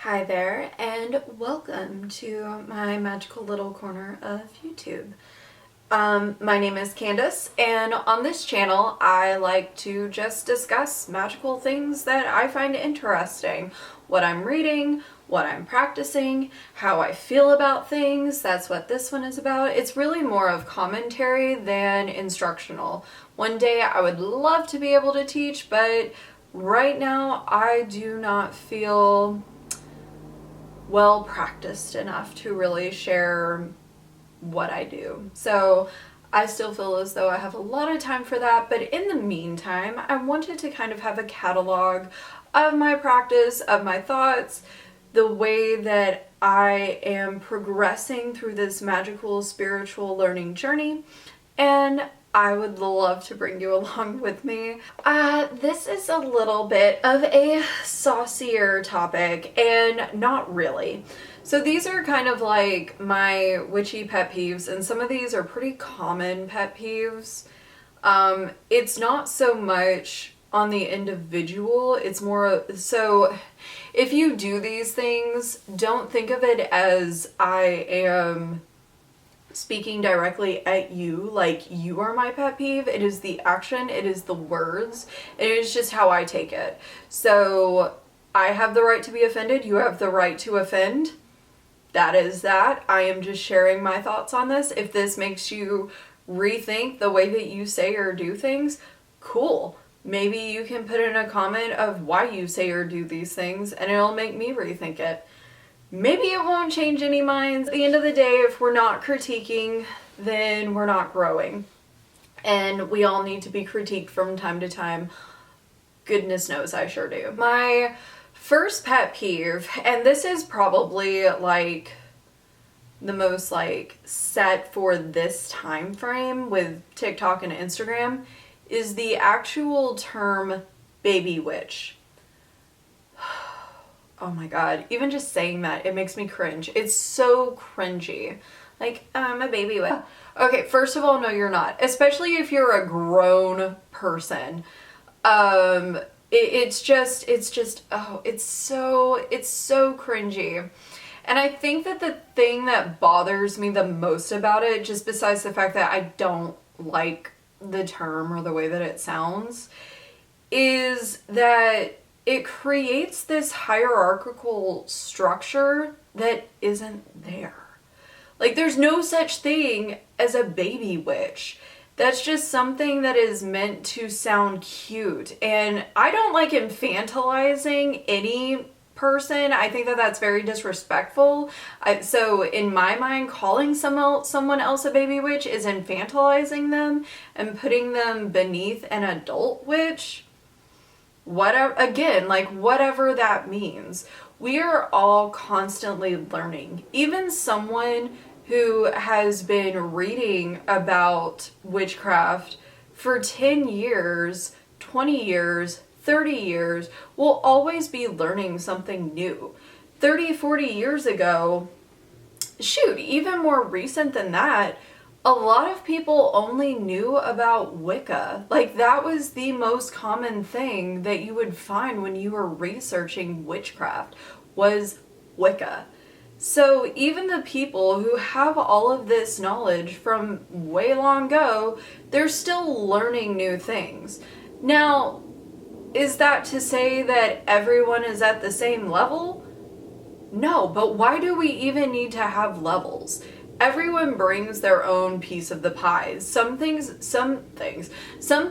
Hi there, and welcome to my magical little corner of YouTube. My name is Candace, and on this channel I like to just discuss magical things that I find interesting. What I'm reading, what I'm practicing, how I feel about things. That's what this one is about. It's really more of commentary than instructional. One day I would love to be able to teach, but right now I do not feel well practiced enough to really share what I do. So I still feel as though I have a lot of time for that, but in the meantime, I wanted to kind of have a catalog of my practice, of my thoughts, the way that I am progressing through this magical spiritual learning journey, and I would love to bring you along with me. This is a little bit of a saucier topic, and not really. So these are kind of like my witchy pet peeves, and some of these are pretty common pet peeves. It's not so much on the individual, it's more so if you do these things, don't think of it as I am speaking directly at you, like you are my pet peeve. It is the action, it is the words, it is just how I take it. So I have the right to be offended, you have the right to offend. That is that. I am just sharing my thoughts on this. If this makes you rethink the way that you say or do things, cool. Maybe you can put in a comment of why you say or do these things, and it'll make me rethink it. Maybe it won't change any minds. At the end of the day, if we're not critiquing, then we're not growing. And we all need to be critiqued from time to time. Goodness knows I sure do. My first pet peeve, and this is probably like the most like set for this time frame with TikTok and Instagram, is the actual term baby witch. Oh my god, even just saying that, it makes me cringe. It's so cringy. Like, I'm a baby witch. Okay, first of all, no, you're not. Especially if you're a grown person. It's so cringy. And I think that the thing that bothers me the most about it, just besides the fact that I don't like the term or the way that it sounds, is that it creates this hierarchical structure that isn't there. Like, there's no such thing as a baby witch. That's just something that is meant to sound cute. And I don't like infantilizing any person. I think that that's very disrespectful. So in my mind, calling someone else a baby witch is infantilizing them and putting them beneath an adult witch. Whatever, again, like whatever that means. We are all constantly learning. Even someone who has been reading about witchcraft for 10 years, 20 years, 30 years will always be learning something new. 30, 40 years ago, shoot, even more recent than that, a lot of people only knew about Wicca. Like, that was the most common thing that you would find when you were researching witchcraft, was Wicca. So even the people who have all of this knowledge from way long ago, they're still learning new things. Now, is that to say that everyone is at the same level? No, but why do we even need to have levels? Everyone brings their own piece of the pie. Some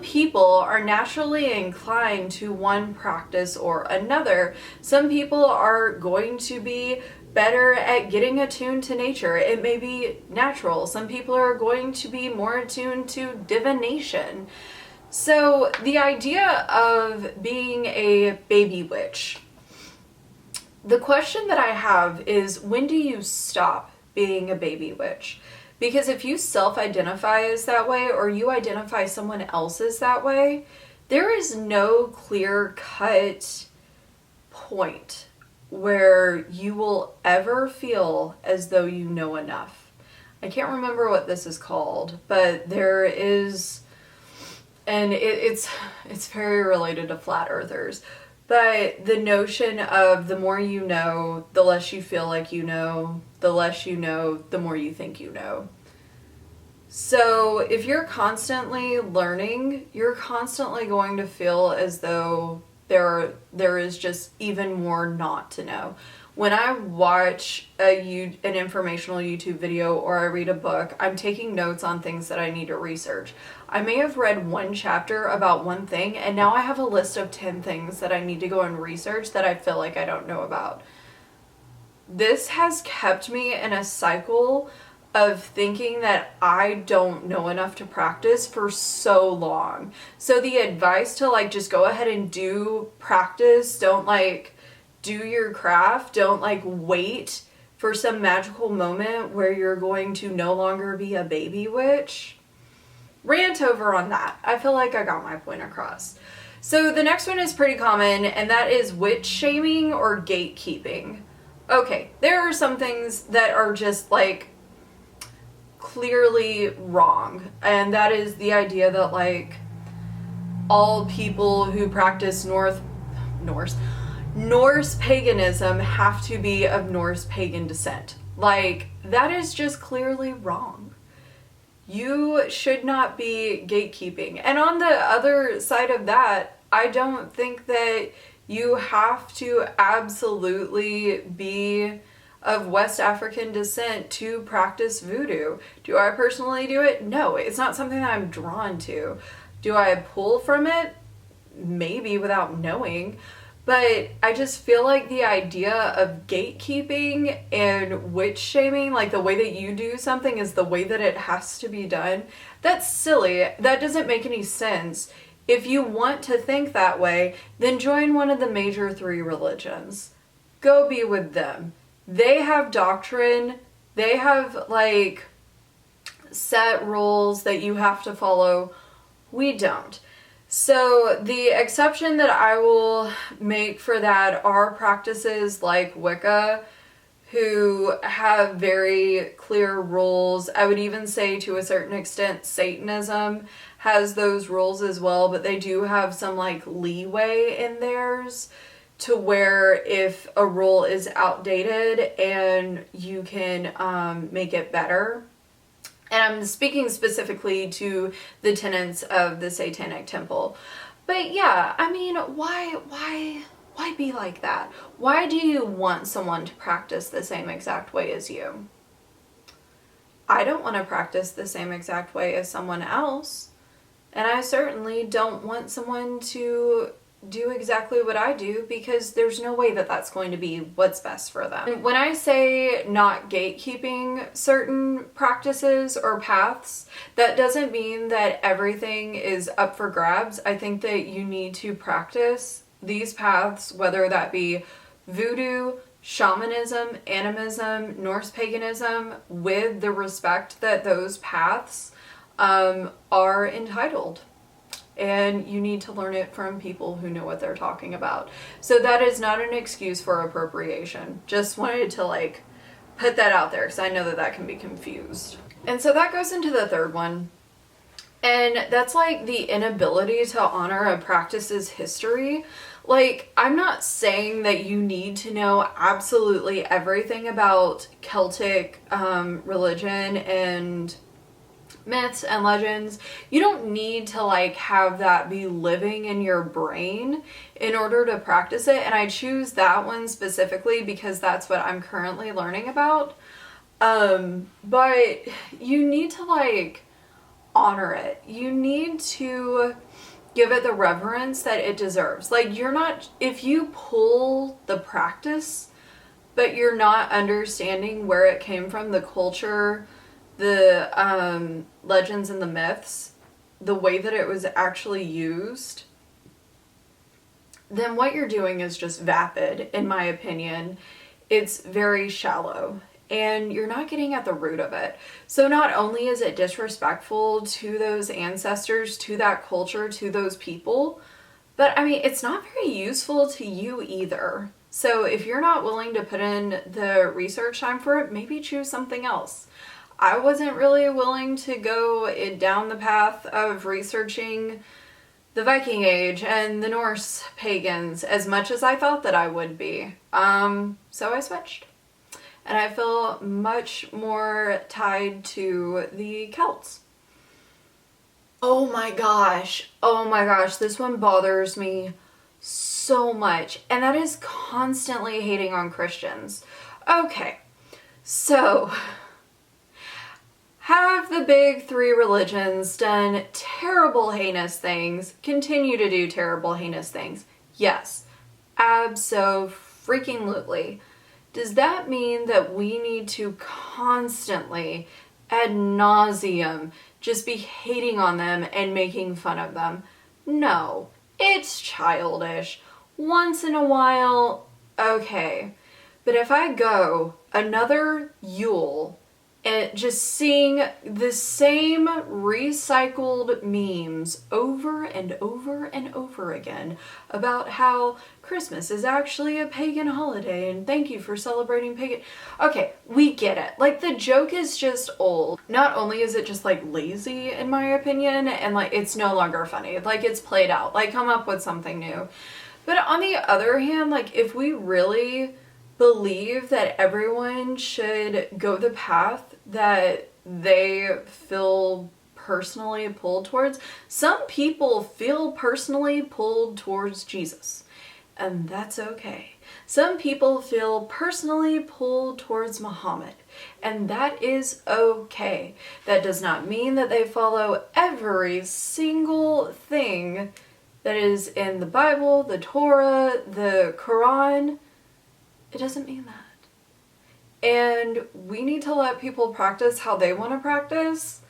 people are naturally inclined to one practice or another. Some people are going to be better at getting attuned to nature. It may be natural. Some people are going to be more attuned to divination. So the idea of being a baby witch, the question that I have is, when do you stop being a baby witch? Because if you self-identify as that way, or you identify someone else as that way, there is no clear-cut point where you will ever feel as though you know enough. I can't remember what this is called, but there is, and it's very related to flat earthers. But the notion of the more you know, the less you feel like you know, the less you know, the more you think you know. So if you're constantly learning, you're constantly going to feel as though there is just even more not to know. When I watch an informational YouTube video or I read a book, I'm taking notes on things that I need to research. I may have read one chapter about one thing, and now I have a list of 10 things that I need to go and research that I feel like I don't know about. This has kept me in a cycle of thinking that I don't know enough to practice for so long. So the advice to like just go ahead and do practice, don't like do your craft, don't like wait for some magical moment where you're going to no longer be a baby witch. Rant over on that. I feel like I got my point across. So the next one is pretty common, and that is witch shaming or gatekeeping. Okay, there are some things that are just like clearly wrong, and that is the idea that like all people who practice Norse paganism have to be of Norse pagan descent. Like, that is just clearly wrong. You should not be gatekeeping. And on the other side of that, I don't think that you have to absolutely be of West African descent to practice voodoo. Do I personally do it? No, it's not something that I'm drawn to. Do I pull from it? Maybe, without knowing. But I just feel like the idea of gatekeeping and witch shaming, like the way that you do something is the way that it has to be done, that's silly. That doesn't make any sense. If you want to think that way, then join one of the major 3 religions. Go be with them. They have doctrine. They have like set rules that you have to follow. We don't. So the exception that I will make for that are practices like Wicca, who have very clear rules. I would even say to a certain extent Satanism has those rules as well, but they do have some like leeway in theirs to where if a rule is outdated and you can make it better. And I'm speaking specifically to the tenets of the Satanic Temple. But yeah, I mean, why be like that? Why do you want someone to practice the same exact way as you? I don't want to practice the same exact way as someone else. And I certainly don't want someone to do exactly what I do, because there's no way that that's going to be what's best for them. And when I say not gatekeeping certain practices or paths, that doesn't mean that everything is up for grabs. I think that you need to practice these paths, whether that be voodoo, shamanism, animism, Norse paganism, with the respect that those paths are entitled. And you need to learn it from people who know what they're talking about. So that is not an excuse for appropriation. Just wanted to like put that out there because I know that that can be confused. And so that goes into the third one. And that's like the inability to honor a practice's history. Like, I'm not saying that you need to know absolutely everything about Celtic religion and myths and legends. You don't need to like have that be living in your brain in order to practice it. And I choose that one specifically because that's what I'm currently learning about. But you need to like honor it. You need to give it the reverence that it deserves. Like, you're not, if you pull the practice, but you're not understanding where it came from, the culture, the legends and the myths, the way that it was actually used, then what you're doing is just vapid, in my opinion. It's very shallow, and you're not getting at the root of it. So not only is it disrespectful to those ancestors, to that culture, to those people, but I mean, it's not very useful to you either. So if you're not willing to put in the research time for it, maybe choose something else. I wasn't really willing to go down the path of researching the Viking Age and the Norse pagans as much as I thought that I would be. So I switched. And I feel much more tied to the Celts. Oh my gosh, this one bothers me so much. And that is constantly hating on Christians. Okay, so have the big three religions done terrible, heinous things, continue to do terrible, heinous things? Yes, abso-freaking-lutely. Does that mean that we need to constantly, ad nauseum, just be hating on them and making fun of them? No, it's childish. Once in a while, okay. But if I go another Yule and just seeing the same recycled memes over and over and over again about how Christmas is actually a pagan holiday and thank you for celebrating pagan. Okay, we get it. Like, the joke is just old. Not only is it just like lazy in my opinion, and like it's no longer funny. Like, it's played out. Like, come up with something new. But on the other hand, like, if we really believe that everyone should go the path that they feel personally pulled towards. Some people feel personally pulled towards Jesus, and that's okay. Some people feel personally pulled towards Muhammad, and that is okay. That does not mean that they follow every single thing that is in the Bible, the Torah, the Quran. It doesn't mean that. And we need to let people practice how they want to practice.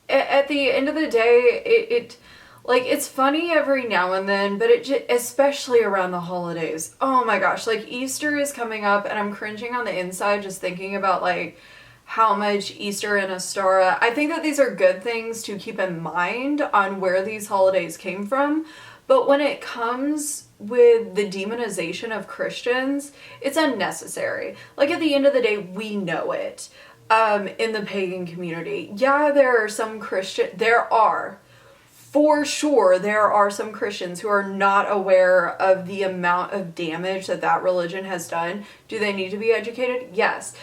At the end of the day, it's funny every now and then, but especially around the holidays. Oh my gosh, like Easter is coming up and I'm cringing on the inside just thinking about like how much Easter and Ostara. I think that these are good things to keep in mind on where these holidays came from. But when it comes with the demonization of Christians, it's unnecessary. Like, at the end of the day, we know it in the pagan community. Yeah, there are some for sure, there are some Christians who are not aware of the amount of damage that religion has done. Do they need to be educated? Yes.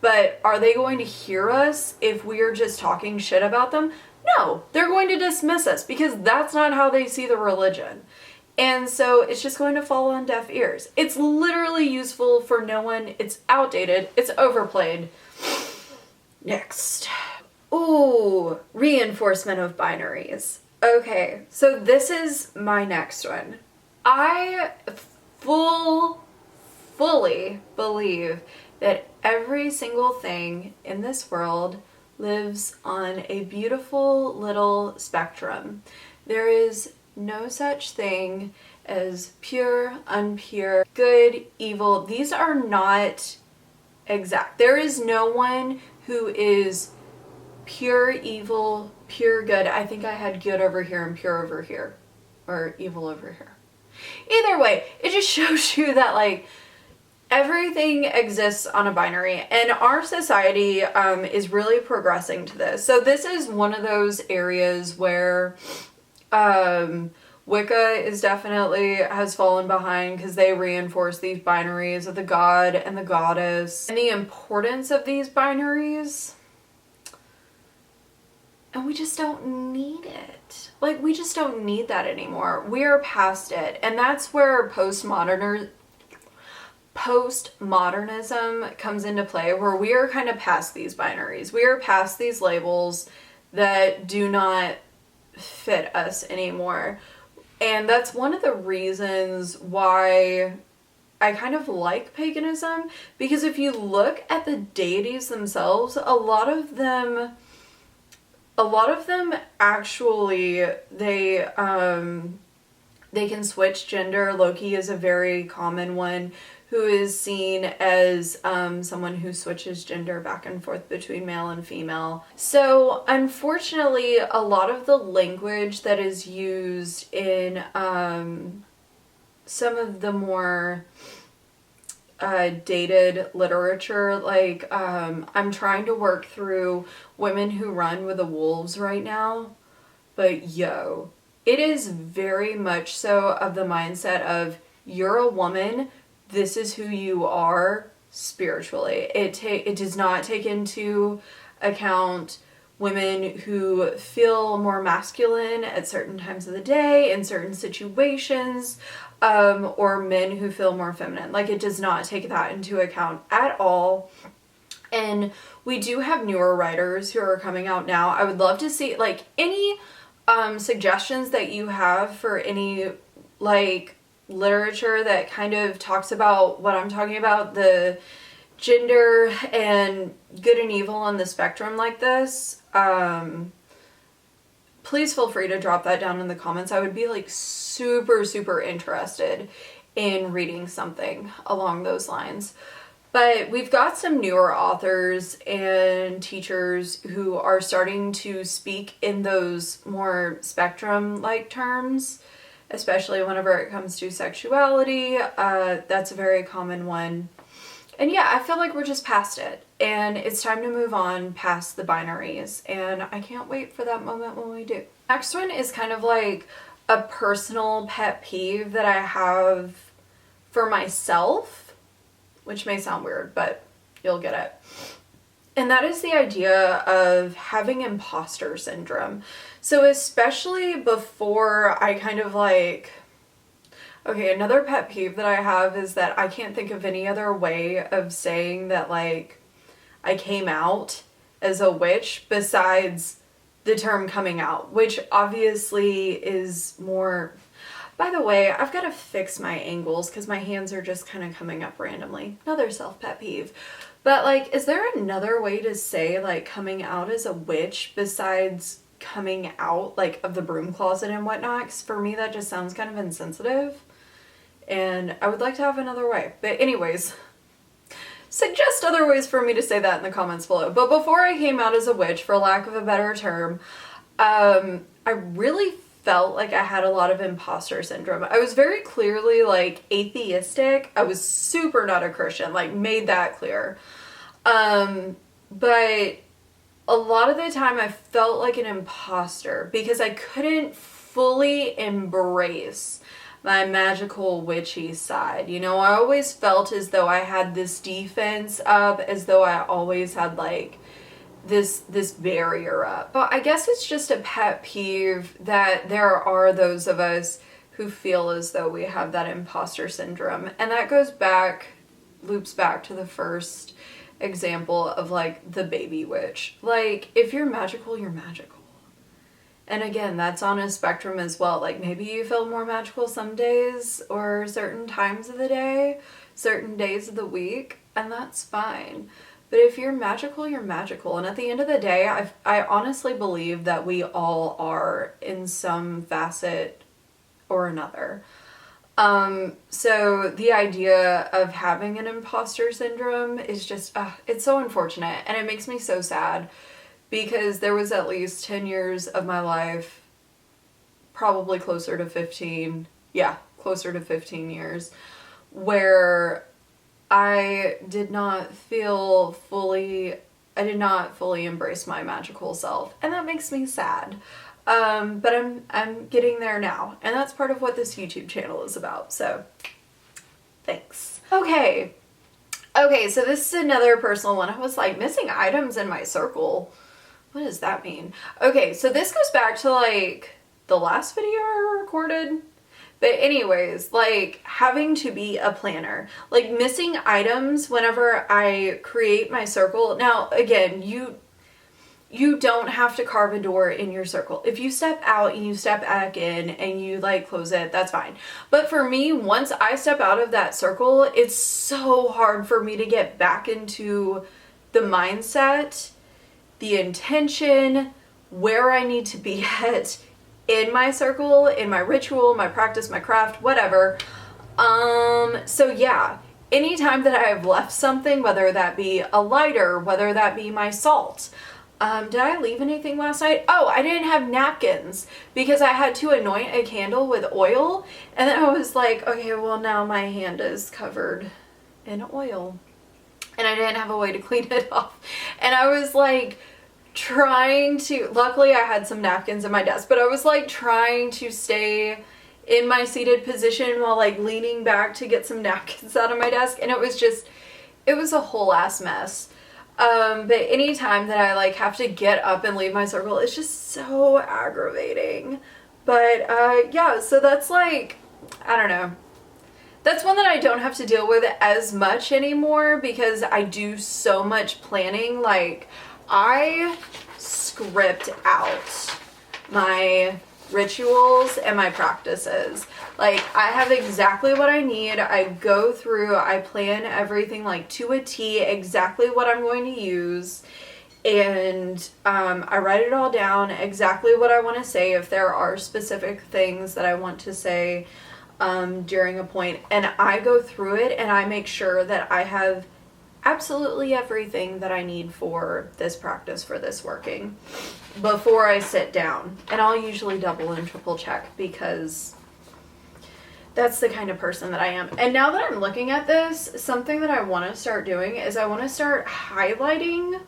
But are they going to hear us if we are just talking shit about them? No, they're going to dismiss us because that's not how they see the religion. And so it's just going to fall on deaf ears. It's literally useful for no one. It's outdated. It's overplayed. Next. Ooh, reinforcement of binaries. Okay, so this is my next one. I fully believe that every single thing in this world lives on a beautiful little spectrum. There is no such thing as pure, unpure, good, evil. These are not exact. There is no one who is pure evil, pure good. I think I had good over here and pure over here, or evil over here. Either way, it just shows you that like everything exists on a binary, and our society is really progressing to this. So this is one of those areas where Wicca is definitely has fallen behind because they reinforce these binaries of the god and the goddess and the importance of these binaries. And we just don't need it. Like, we just don't need that anymore. We are past it. And that's where postmodernism comes into play, where we are kind of past these binaries. We are past these labels that do not fit us anymore. And that's one of the reasons why I kind of like paganism, because if you look at the deities themselves, a lot of them actually, they can switch gender. Loki is a very common one, who is seen as someone who switches gender back and forth between male and female. So unfortunately, a lot of the language that is used in some of the more dated literature, like I'm trying to work through Women Who Run with the Wolves right now, but yo, it is very much so of the mindset of, you're a woman, this is who you are spiritually. It does not take into account women who feel more masculine at certain times of the day, in certain situations, or men who feel more feminine. Like, it does not take that into account at all. And we do have newer writers who are coming out now. I would love to see, like, any suggestions that you have for any, like, literature that kind of talks about what I'm talking about, the gender and good and evil on the spectrum like this. Please feel free to drop that down in the comments. I would be like super, super interested in reading something along those lines. But we've got some newer authors and teachers who are starting to speak in those more spectrum-like terms, especially whenever it comes to sexuality. That's a very common one. And yeah, I feel like we're just past it, and it's time to move on past the binaries, and I can't wait for that moment when we do. Next one is kind of like a personal pet peeve that I have for myself, which may sound weird, but you'll get it. And that is the idea of having imposter syndrome. So especially before I kind of like... Okay, another pet peeve that I have is that I can't think of any other way of saying that, like, I came out as a witch besides the term coming out, which obviously is more... By the way, I've got to fix my angles because my hands are just kind of coming up randomly. Another self-pet peeve. But, like, is there another way to say, like, coming out as a witch besides coming out, like, of the broom closet and whatnot? 'Cause for me, that just sounds kind of insensitive. And I would like to have another way. But anyways, suggest other ways for me to say that in the comments below. But before I came out as a witch, for lack of a better term, I really felt like I had a lot of imposter syndrome. I was very clearly, like, atheistic. I was super not a Christian, like, made that clear. But a lot of the time I felt like an imposter because I couldn't fully embrace my magical witchy side. You know, I always felt as though I had this defense up, as though I always had, like, this barrier up. But I guess it's just a pet peeve that there are those of us who feel as though we have that imposter syndrome. And that loops back to the first example of, like, the baby witch. Like, if you're magical, you're magical. And again, that's on a spectrum as well. Like, maybe you feel more magical some days or certain times of the day, certain days of the week, and that's fine. But if you're magical, you're magical. And at the end of the day, I honestly believe that we all are in some facet or another. So the idea of having an imposter syndrome is just, it's so unfortunate, and it makes me so sad. Because there was at least 10 years of my life, probably closer to 15 years, where I did not fully embrace my magical self. And that makes me sad. But I'm getting there now. And that's part of what this YouTube channel is about. So, thanks. Okay, so this is another personal one. I was like, missing items in my circle. What does that mean? Okay, so this goes back to, like, the last video I recorded. But anyways, like, having to be a planner. Like, missing items whenever I create my circle. Now, again, you don't have to carve a door in your circle. If you step out and you step back in and you, like, close it, that's fine. But for me, once I step out of that circle, it's so hard for me to get back into the mindset, the intention, where I need to be at in my circle, in my ritual, my practice, my craft, whatever. So yeah, anytime that I have left something, whether that be a lighter, whether that be my salt. Did I leave anything last night? Oh, I didn't have napkins because I had to anoint a candle with oil. And then I was like, okay, well now my hand is covered in oil. And I didn't have a way to clean it off. And I was like trying to, luckily I had some napkins in my desk, but I was like trying to stay in my seated position while like leaning back to get some napkins out of my desk, and it was a whole ass mess. But anytime that I like have to get up and leave my circle, it's just so aggravating. But yeah, so that's like, I don't know. That's one that I don't have to deal with as much anymore because I do so much planning. Like, I script out my rituals and my practices. Like, I have exactly what I need. I go through, I plan everything like to a T, exactly what I'm going to use. And I write it all down, exactly what I want to say, if there are specific things that I want to say during a point. And I go through it and I make sure that I have absolutely everything that I need for this practice, for this working, before I sit down. And I'll usually double and triple check because that's the kind of person that I am. And now that I'm looking at this, something that I want to start doing is I want to start highlighting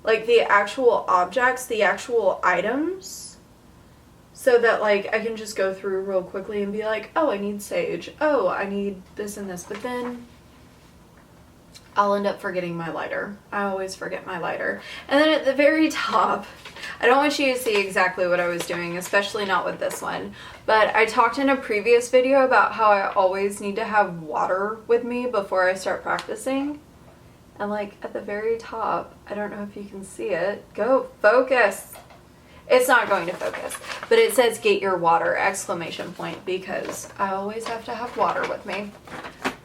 like the actual objects, the actual items, so that like I can just go through real quickly and be like, oh, I need sage. Oh, I need this and this. But then I'll end up forgetting my lighter. I always forget my lighter. And then at the very top, I don't want you to see exactly what I was doing, especially not with this one, but I talked in a previous video about how I always need to have water with me before I start practicing. And like at the very top, I don't know if you can see it. Go focus. It's not going to focus, but it says get your water, exclamation point, because I always have to have water with me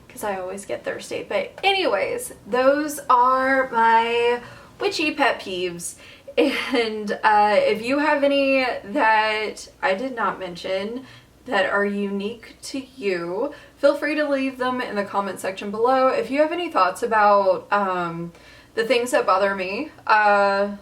because I always get thirsty. But anyways, those are my witchy pet peeves. And if you have any that I did not mention that are unique to you, feel free to leave them in the comment section below. If you have any thoughts about the things that bother me, by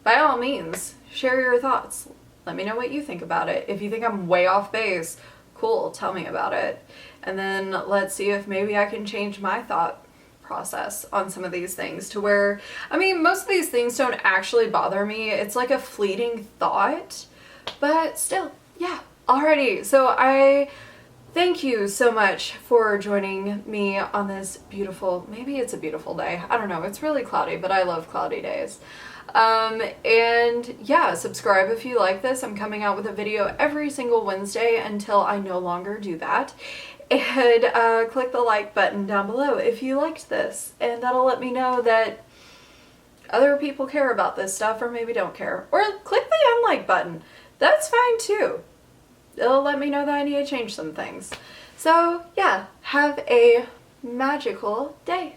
all means, share your thoughts. Let me know what you think about it. If you think I'm way off base, cool, tell me about it. And then let's see if maybe I can change my thought process on some of these things to where, I mean, most of these things don't actually bother me. It's like a fleeting thought, but still, yeah. Alrighty, so I thank you so much for joining me on this beautiful, maybe it's a beautiful day, I don't know, it's really cloudy, but I love cloudy days. And yeah, subscribe if you like this. I'm coming out with a video every single Wednesday until I no longer do that. And click the like button down below if you liked this, and that'll let me know that other people care about this stuff or maybe don't care. Or click the unlike button. That's fine too. It'll let me know that I need to change some things. So yeah, have a magical day.